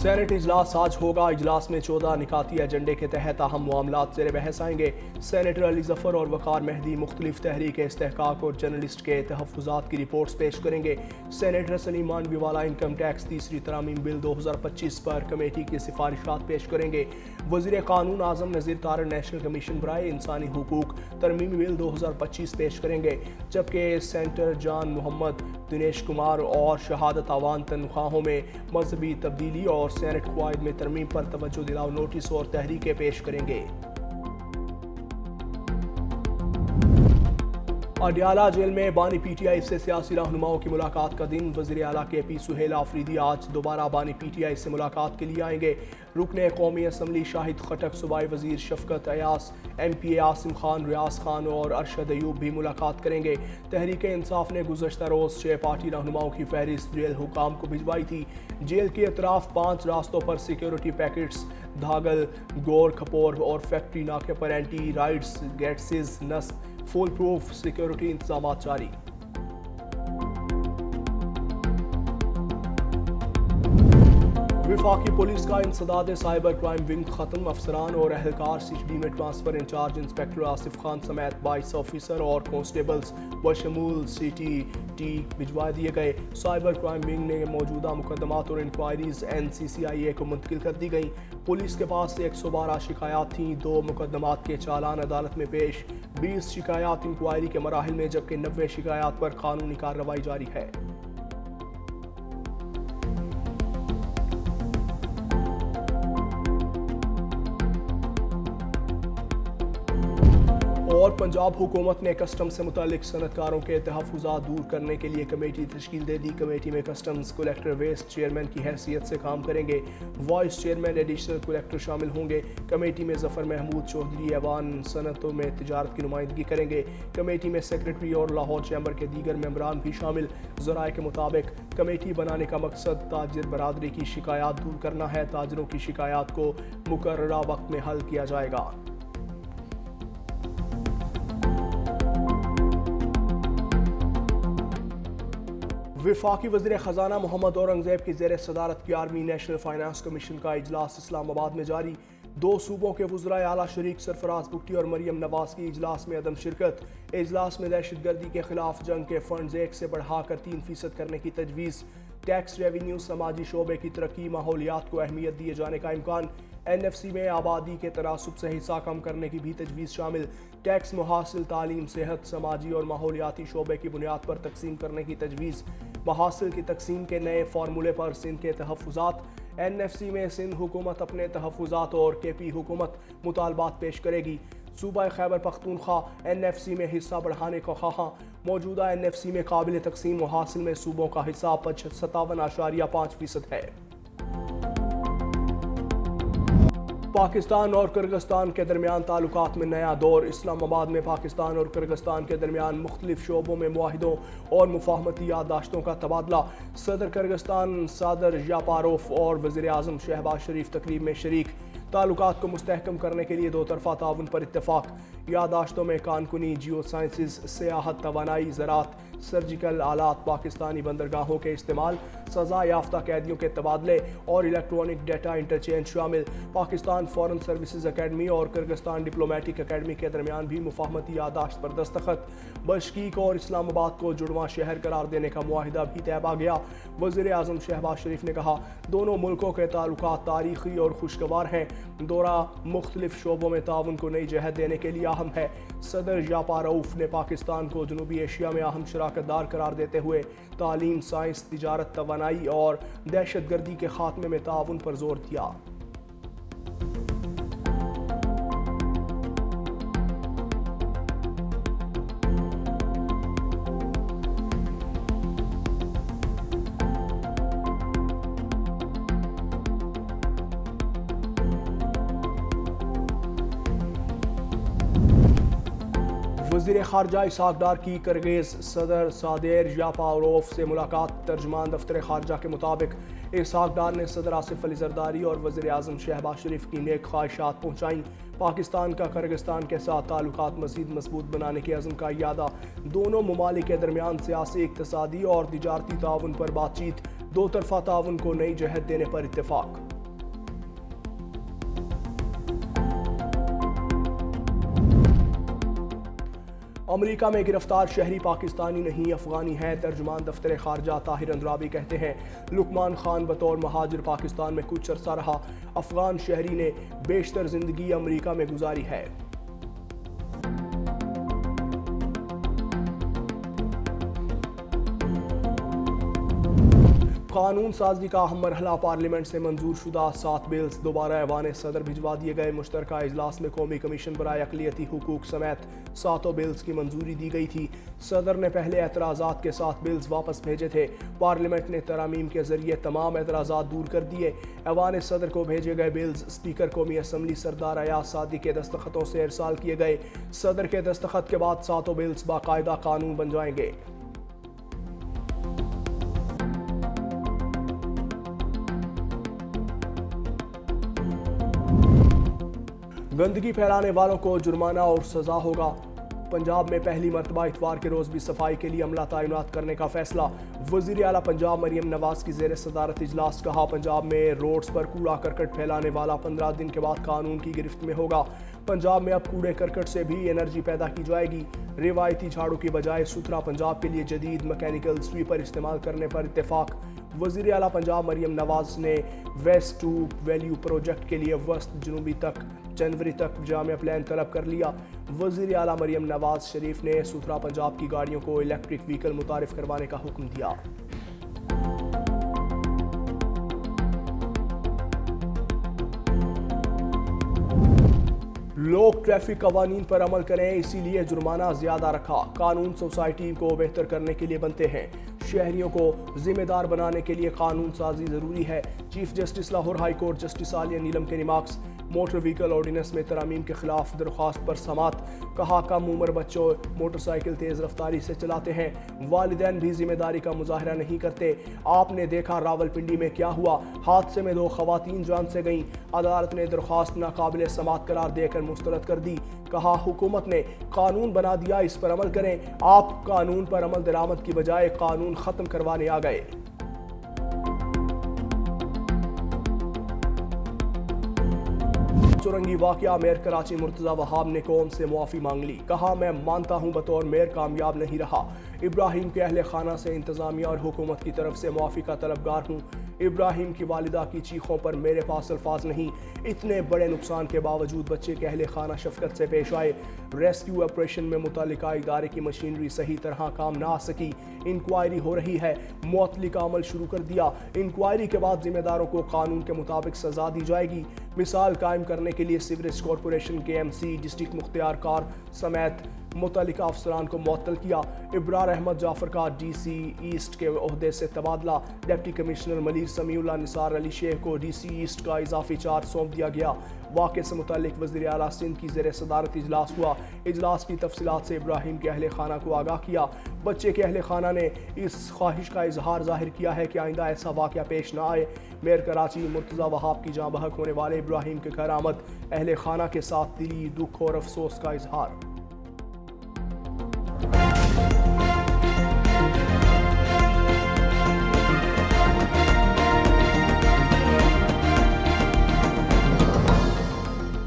Saint اجلاس آج ہوگا۔ اجلاس میں 14 نکاتی ایجنڈے کے تحت اہم معاملات زیر بحث آئیں گے۔ سینیٹر علی ظفر اور وقار مہدی مختلف تحریک استحقاق اور جرنلسٹ کے تحفظات کی رپورٹس پیش کریں گے۔ سینیٹر سلیم مانوی والا انکم ٹیکس تیسری ترامیم بل 2025 پر کمیٹی کی سفارشات پیش کریں گے۔ وزیر قانون اعظم نذیر طارڑ نیشنل کمیشن برائے انسانی حقوق ترمیمی بل 2025 پیش کریں گے، جبکہ سینیٹر جان محمد، دنیش کمار اور شہادت اوان تنخواہوں میں مذہبی تبدیلی اور سینٹ قواعد میں ترمیم پر توجہ دلاؤ نوٹس اور تحریکیں پیش کریں گے۔ اڈیالہ جیل میں بانی پی ٹی آئی سے سیاسی رہنماؤں کی ملاقات کا دن۔ وزیر اعلیٰ کے پی سہیل آفریدی آج دوبارہ بانی پی ٹی آئی سے ملاقات کے لیے آئیں گے۔ رکن قومی اسمبلی شاہد خٹک، صوبائی وزیر شفقت ایاز، ایم پی اے عاصم خان، ریاض خان اور ارشد ایوب بھی ملاقات کریں گے۔ تحریک انصاف نے گزشتہ روز 6 پارٹی رہنماؤں کی فہرست جیل حکام کو بھجوائی تھی۔ جیل کے اطراف 5 راستوں پر سیکیورٹی پیکٹس، دھاگل، گور کھپور اور فیکٹری ناکے پر اینٹی رائڈز گیٹسز نصب، فول پروف سیکیورٹی انتظامات جاری۔ وفاقی پولیس کا انسداد سائبر کرائم ونگ ختم۔ افسران اور اہلکار سی ایچ ڈی میں transfer incharge inspector Asif Khan سمیت 22 آفیسر اور کانسٹیبلز بشمول سی ٹی ٹی بھجوا دیے گئے۔ سائبر کرائم ونگ نے موجودہ مقدمات اور انکوائریز این سی سی آئی اے کو منتقل کر دی گئیں۔ پولیس کے پاس 112 شکایات تھیں، 2 مقدمات کے چالان عدالت میں پیش، 20 شکایات انکوائری کے مراحل میں، جبکہ 90 شکایات پر قانونی کارروائی جاری ہے۔ اور پنجاب حکومت نے کسٹم سے متعلق صنعت کاروں کے تحفظات دور کرنے کے لیے کمیٹی تشکیل دے دی۔ کمیٹی میں کسٹمز کلیکٹر ویسٹ چیئرمین کی حیثیت سے کام کریں گے۔ وائس چیئرمین ایڈیشنل کلیکٹر شامل ہوں گے۔ کمیٹی میں ظفر محمود چودھری ایوان صنعتوں میں تجارت کی نمائندگی کریں گے۔ کمیٹی میں سیکریٹری اور لاہور چیمبر کے دیگر ممبران بھی شامل۔ ذرائع کے مطابق کمیٹی بنانے کا مقصد تاجر برادری کی شکایات دور کرنا ہے۔ تاجروں کی شکایات کو مقررہ وقت میں حل کیا جائے گا۔ وفاقی وزیر خزانہ محمد اورنگزیب کی زیر صدارت 11ویں نیشنل فائنانس کمیشن کا اجلاس اسلام آباد میں جاری۔ 2 صوبوں کے وزرائے اعلیٰ شریک سرفراز بگٹی اور مریم نواز کی اجلاس میں عدم شرکت۔ اجلاس میں دہشت گردی کے خلاف جنگ کے فنڈز 1 سے بڑھا کر 3% کرنے کی تجویز، ٹیکس ریونیو، سماجی شعبے کی ترقی، ماحولیات کو اہمیت دیے جانے کا امکان، این ایف سی میں آبادی کے تناسب سے حصہ کم کرنے کی بھی تجویز شامل، ٹیکس محاصل، تعلیم، صحت، سماجی اور ماحولیاتی شعبے کی بنیاد پر تقسیم کرنے کی تجویز، محاصل کی تقسیم کے نئے فارمولے پر سندھ کے تحفظات، این ایف سی میں سندھ حکومت اپنے تحفظات اور کے پی حکومت مطالبات پیش کرے گی۔ صوبہ Khyber Pakhtunkhwa N F C میں حصہ بڑھانے کو خواہاں۔ موجودہ این ایف سی میں قابل تقسیم محاصل میں صوبوں کا حصہ 57.5% ہے۔ پاکستان اور کرغزستان کے درمیان تعلقات میں نیا دور۔ اسلام آباد میں پاکستان اور کرغزستان کے درمیان مختلف شعبوں میں معاہدوں اور مفاہمتی یادداشتوں کا تبادلہ۔ صدر کرغزستان سادر ژاپاروف اور وزیر اعظم شہباز شریف تقریب میں شریک۔ تعلقات کو مستحکم کرنے کے لیے 2 طرفہ تعاون پر اتفاق۔ یادداشتوں میں کانکنی، جیو سائنسز، سیاحت، توانائی، زراعت، سرجیکل آلات، پاکستانی بندرگاہوں کے استعمال، سزا یافتہ قیدیوں کے تبادلے اور الیکٹرانک ڈیٹا انٹرچینج شامل۔ پاکستان فارن سروسز اکیڈمی اور کرغزستان ڈپلومیٹک اکیڈمی کے درمیان بھی مفاہمتی یادداشت پر دستخط۔ بشکیک اور اسلام آباد کو جڑواں شہر قرار دینے کا معاہدہ بھی طے پا گیا۔ وزیر اعظم شہباز شریف نے کہا، دونوں ملکوں کے تعلقات تاریخی اور خوشگوار ہیں۔ دورہ مختلف شعبوں میں تعاون کو نئی جہت دینے کے لیے اہم ہے۔ صدر ژاپاروف نے پاکستان کو جنوبی ایشیا میں اہم شراکت دار قرار دیتے ہوئے تعلیم، سائنس، تجارت، توانائی اور دہشت گردی کے خاتمے میں تعاون پر زور دیا۔ وزیر خارجہ اسحاق ڈار کی کرغز صدر سادر ژاپاروف سے ملاقات۔ ترجمان دفتر خارجہ کے مطابق اسحاق ڈار نے صدر آصف علی زرداری اور وزیر اعظم شہباز شریف کی نیک خواہشات پہنچائیں۔ پاکستان کا کرغزستان کے ساتھ تعلقات مزید مضبوط بنانے کے عزم کا اعادہ۔ دونوں ممالک کے درمیان سیاسی، اقتصادی اور تجارتی تعاون پر بات چیت۔ 2 طرفہ تعاون کو نئی جہت دینے پر اتفاق۔ امریکہ میں گرفتار شہری پاکستانی نہیں افغانی ہے، ترجمان دفتر خارجہ طاہر اندرابی کہتے ہیں۔ لقمان خان بطور مہاجر پاکستان میں کچھ عرصہ رہا، افغان شہری نے بیشتر زندگی امریکہ میں گزاری ہے۔ قانون سازی کا اہم مرحلہ پارلیمنٹ سے منظور شدہ 7 بلز دوبارہ ایوان صدر بھجوا دیے گئے۔ مشترکہ اجلاس میں قومی کمیشن برائے اقلیتی حقوق سمیت 7 بلز کی منظوری دی گئی تھی۔ صدر نے پہلے اعتراضات کے 7 بلز واپس بھیجے تھے۔ پارلیمنٹ نے ترامیم کے ذریعے تمام اعتراضات دور کر دیے۔ ایوان صدر کو بھیجے گئے بلز اسپیکر قومی اسمبلی سردار ایاز صادق کے دستخطوں سے ارسال کیے گئے۔ صدر کے دستخط کے بعد 7 بلز باقاعدہ قانون بن جائیں گے۔ گندگی پھیلانے والوں کو جرمانہ اور سزا ہوگا۔ پنجاب میں پہلی مرتبہ اتوار کے روز بھی صفائی کے لیے عملہ تعینات کرنے کا فیصلہ۔ وزیر اعلیٰ پنجاب مریم نواز کی زیر صدارت اجلاس، کہا پنجاب میں روڈز پر کوڑا کرکٹ پھیلانے والا 15 دن کے بعد قانون کی گرفت میں ہوگا۔ پنجاب میں اب کوڑے کرکٹ سے بھی انرجی پیدا کی جائے گی۔ روایتی جھاڑو کی بجائے ستھرا پنجاب کے لیے جدید میکینیکل سویپر استعمال کرنے پر اتفاق۔ وزیر اعلیٰ پنجاب مریم نواز نے ویسٹ ٹو ویلیو پروجیکٹ کے لیے وسط جنوری تک جامع پلان طلب کر لیا۔ وزیر اعلیٰ مریم نواز شریف نے ستھرا پنجاب کی گاڑیوں کو الیکٹرک وہیکل متعارف کروانے کا حکم دیا۔ لوگ ٹریفک قوانین پر عمل کریں، اسی لیے جرمانہ زیادہ رکھا۔ قانون سوسائٹی کو بہتر کرنے کے لیے بنتے ہیں، شہریوں کو ذمہ دار بنانے کے لیے قانون سازی ضروری ہے۔ Chief justice Lahore high court justice Aliya Neelam کے ریمارکس۔ موٹر وہیکل آرڈیننس میں ترامیم کے خلاف درخواست پر سماعت، کہا کم عمر بچوں موٹر سائیکل تیز رفتاری سے چلاتے ہیں، والدین بھی ذمہ داری کا مظاہرہ نہیں کرتے۔ آپ نے دیکھا راولپنڈی میں کیا ہوا، حادثے میں 2 خواتین جان سے گئیں، عدالت نے درخواست ناقابل سماعت قرار دے کر مسترد کر دی۔ کہا حکومت نے قانون بنا دیا، اس پر عمل کریں۔ آپ قانون پر عمل درآمد کی بجائے قانون ختم کروانے آ گئے۔ چورنگی واقعہ، میئر کراچی مرتضی وہاب نے قوم سے معافی مانگ لی، کہا میں مانتا ہوں بطور میئر کامیاب نہیں رہا، ابراہیم کے اہل خانہ سے انتظامیہ اور حکومت کی طرف سے معافی کا طلبگار ہوں۔ ابراہیم کی والدہ کی چیخوں پر میرے پاس الفاظ نہیں، اتنے بڑے نقصان کے باوجود بچے کے اہل خانہ شفقت سے پیش آئے۔ ریسکیو آپریشن میں متعلقہ ادارے کی مشینری صحیح طرح کام نہ آ سکی، انکوائری ہو رہی ہے، معطلی کا عمل شروع کر دیا، انکوائری کے بعد ذمہ داروں کو قانون کے مطابق سزا دی جائے گی۔ مثال قائم کرنے کے لیے سیوریج کارپوریشن کے MC ڈسٹرکٹ مختار کار سمیت متعلقہ افسران کو معطل کیا۔ ابرار احمد جعفر کا DC ایسٹ کے عہدے سے تبادلہ، ڈپٹی کمشنر ملیر سمیع اللہ نثار علی شیخ کو DC ایسٹ کا اضافی چارج سونپ دیا گیا۔ واقعے سے متعلق وزیر اعلیٰ سندھ کی زیر صدارت اجلاس ہوا، اجلاس کی تفصیلات سے ابراہیم کے اہل خانہ کو آگاہ کیا۔ بچے کے اہل خانہ نے اس خواہش کا اظہار ظاہر کیا ہے کہ آئندہ ایسا واقعہ پیش نہ آئے۔ میئر کراچی مرتضی وہاب کی جاں بحق ہونے والے ابراہیم کے گھر آمد، اہل خانہ کے ساتھ دلی دکھ اور افسوس کا اظہار۔